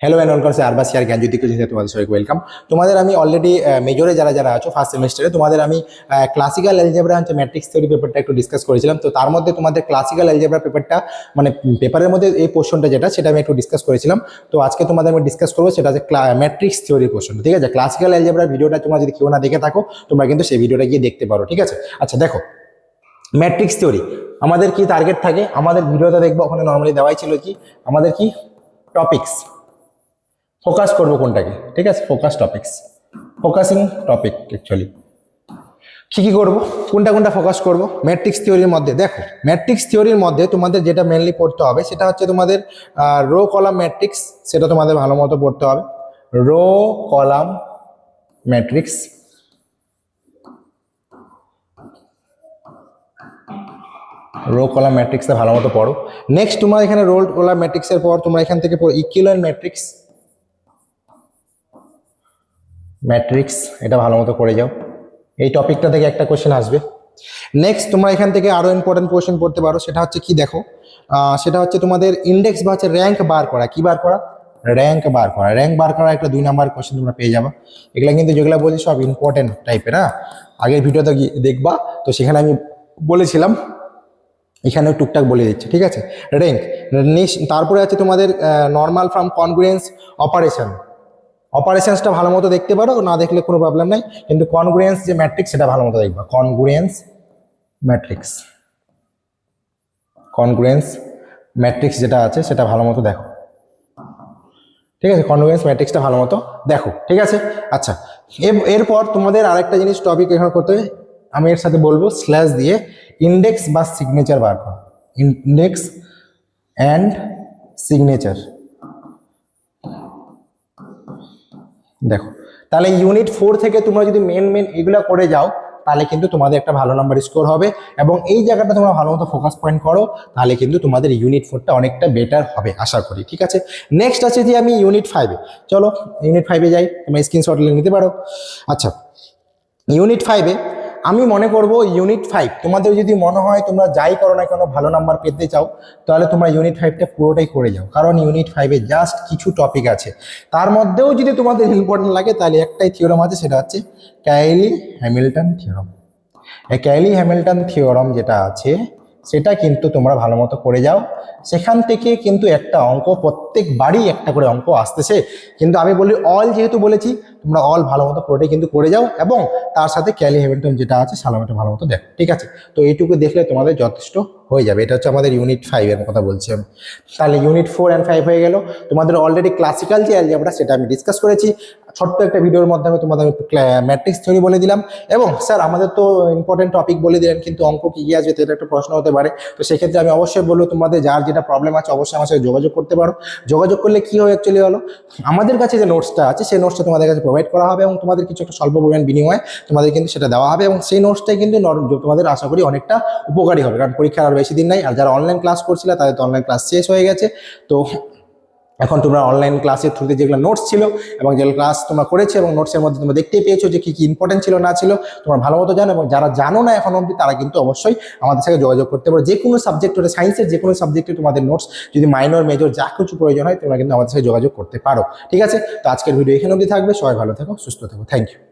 Hello and welcome sir আরবাস ইয়ার জ্ঞানজ্যোতি কোচিংয়ে তোমাদের সবাইকে ওয়েলকাম। তোমাদের আমি অলরেডি মেজরে যারা আছো ফার্স্ট সেমিস্টারে তোমাদের আমি ক্লাসিক্যাল অ্যালজেব্রা হচ্ছে ম্যাট্রিক্স থিওরি পেপারটা একটু ডিসকাস করেছিলাম। তো তার মধ্যে তোমাদের ক্লাসিক্যাল অ্যালজেব্রা পেপারটা মানে পেপারের মধ্যে এই পোর্শনটা সেটা আমি একটু ডিসকাস করেছিলাম। তো আজকে তোমাদের আমি ডিসকাস করবো সেটা হচ্ছে ম্যাট্রিক্স থিওরির পোর্শনটা, ঠিক আছে। ক্লাসিক্যাল অ্যালজেব্রার ভিডিওটা তোমরা যদি কেউ না দেখে থাকো তোমরা কিন্তু সেই ভিডিওটা গিয়ে দেখতে পারো, ঠিক আছে। আচ্ছা দেখো, ম্যাট্রিক্স থিওরি আমাদের কি টার্গেট থাকে, আমাদের ভিডিওটা দেখবো ওখানে নর্মালি দেওয়াই ছিল কি আমাদের কি টপিকস ফোকাস করবো কোনটাকে, ঠিক আছে। Focus topics, focusing topic actually কি করবো, কোনটা ফোকাস করবো ম্যাট্রিক্স থিওরির মধ্যে। দেখো ম্যাট্রিক্স থিওরির মধ্যে তোমাদের যেটা মেনলি পড়তে হবে সেটা হচ্ছে তোমাদের রো কলাম ম্যাট্রিক্স, সেটা তোমাদের ভালো মতো পড়তে হবে। Row column matrix, row column ম্যাট্রিক্সটা ভালো মতো পড়ো। নেক্সট তোমার এখানে রো কলাম ম্যাট্রিক্সের পর তোমরা এখান থেকে পড়ো ইকুইভ্যালেন্ট ম্যাট্রিক্স, ম্যাট্রিক্স এটা ভালো মতো করে যাও। এই টপিকটা থেকে একটা কোশ্চেন আসবে। নেক্সট তোমরা এখান থেকে আরো ইম্পর্টেন্ট কোশ্চেন পড়তে পারো, সেটা হচ্ছে কি দেখো, সেটা হচ্ছে তোমাদের ইন্ডেক্স বা হচ্ছে র্যাঙ্ক বার করা। কি বার করা? র্যাঙ্ক বার করা। র্যাঙ্ক বার করা একটা 2 নাম্বার কোশ্চেন তোমরা পেয়ে যাবে। এগুলা কিন্তু যেগুলো বলছি সব ইম্পর্টেন্ট টাইপের, হ্যাঁ। আগের ভিডিওতে দেখবা, তো সেখানে আমি বলেছিলাম, এখানেও টুকটাক বলে দিচ্ছি, ঠিক আছে। র্যাঙ্ক, তারপরে আছে তোমাদের নর্মাল ফ্রম কনগ্রুয়েন্স অপারেশন। অপারেশনসটা ভালো মতো দেখতে পারো, না দেখলে কোনো প্রবলেম নাই, কিন্তু কনগ্রুয়েন্স যে ম্যাট্রিক্স সেটা ভালো মতো দেখবা। কনগ্রুয়েন্স ম্যাট্রিক্স, কনগ্রুয়েন্স ম্যাট্রিক্স যেটা আছে সেটা ভালো মতো দেখো, ঠিক আছে। কনগ্রুয়েন্স ম্যাট্রিক্সটা ভালো মতো দেখো, ঠিক আছে। আচ্ছা, এরপর তোমাদের আরেকটা জিনিস টপিক এখানে করতে হবে, আমি এর সাথে বলবো স্ল্যাশ দিয়ে ইন্ডেক্স বা সিগনেচার বার করো। ইন্ডেক্স অ্যান্ড সিগনেচার দেখো, তাহলে ইউনিট 4 থেকে তোমরা যদি মেন এগুলা করে যাও তাহলে কিন্তু তোমাদের একটা ভালো নাম্বার স্কোর হবে, এবং এই জায়গাটা তোমরা ভালো মতো ফোকাস পয়েন্ট করো তাহলে কিন্তু তোমাদের ইউনিট 4টা অনেকটা বেটার হবে আশা করি, ঠিক আছে। নেক্সট আছে যে আমি ইউনিট 5-এ, চলো ইউনিট 5-এ যাই, তোমরা স্ক্রিনশট নিতে পারো। আচ্ছা, ইউনিট 5-এ আমি মনে করব ইউনিট 5 তোমাদের যদি মনে হয় তোমরা যাই করো না কেন ভালো নাম্বার পেতে চাও তাহলে তোমরা ইউনিট 5টা পুরোটাই করে যাও, কারণ ইউনিট 5-এ জাস্ট কিছু টপিক আছে, তার মধ্যেও যদি তোমাদের ইম্পর্টেন্ট লাগে তাহলে একটাই থিওরাম আছে, সেটা হচ্ছে ক্যাইলি হ্যামিল্টন থিওরাম। এই ক্যাইলি হ্যামিল্টন থিওরাম যেটা আছে সেটা কিন্তু তোমরা ভালো মতো করে যাও। সেখান থেকে কিন্তু একটা অঙ্ক প্রত্যেকবারই একটা করে অঙ্ক আসতেছে, কিন্তু আমি বলি অল যেহেতু বলেছি তোমরা অল ভালো মতো পুরোটাই কিন্তু করে যাও, এবং তার সাথে ক্যাইলি হ্যামিল্টন যেটা আছে সালামেটা ভালো মতো দেখো, ঠিক আছে। তো এইটুকু দেখলে তোমাদের যথেষ্ট হয়ে যাবে। এটা হচ্ছে আমাদের ইউনিট 5-এর কথা বলছি আমি। তাহলে ইউনিট 4 অ্যান্ড 5 হয়ে গেল। তোমাদের অলরেডি ক্লাসিক্যাল যে অ্যালজেব্রা সেটা আমি ডিসকাস করেছি ছোট্ট একটা ভিডিওর মাধ্যমে, তোমাদের ম্যাট্রিক্স থিওরি বলে দিলাম, এবং স্যার আমাদের তো ইম্পর্টেন্ট টপিক বলে দিলেন কিন্তু অঙ্ক কি আসবে এটা একটা প্রশ্ন হতে পারে। তো সেক্ষেত্রে আমি অবশ্যই বলবো তোমাদের যার যেটা প্রবলেম আছে অবশ্যই আমার সাথে যোগাযোগ করতে পারো। যোগাযোগ করলে কি হয় অ্যাকচুয়ালি হলো, আমাদের কাছে যে নোটসটা আছে সেই নোটসটা তোমাদের কাছে প্রোভাইড করা হবে, এবং তোমাদের কিছু একটা স্বল্প পরিমাণ বিনিময়ে তোমাদের কিন্তু সেটা দেওয়া হবে, এবং সেই নোটসটাই কিন্তু তোমাদের আশা করি অনেকটা উপকারী হবে, কারণ পরীক্ষার আর বেশি দিন নাই। আর যারা অনলাইন ক্লাস করছিলে তাদের তো অনলাইন ক্লাস শেষ হয়ে গেছে, তো এখন তোমরা অনলাইন ক্লাসের থ্রুতে যেগুলো নোটস ছিল এবং যেগুলো ক্লাস তোমরা করেছো এবং নোটসের মধ্যে তোমরা দেখতেই পেয়েছো যে কী কী ইম্পর্টেন্ট ছিল না ছিল তোমরা ভালো মতো জানো, এবং যারা জানো না এখন অবধি তারা কিন্তু অবশ্যই আমাদের সাথে যোগাযোগ করতে পারো। যে কোনো সাবজেক্ট হলে সায়েন্সের যে কোনো সাবজেক্টে তোমাদের নোটস যদি মাইনর মেজর যা কিছু প্রয়োজন হয় তোমরা কিন্তু আমাদের সাথে যোগাযোগ করতে পারো, ঠিক আছে। তো আজকের ভিডিও এখানে অবধি থাকবে, সবাই ভালো থাকো, সুস্থ থাকো, থ্যাংক ইউ।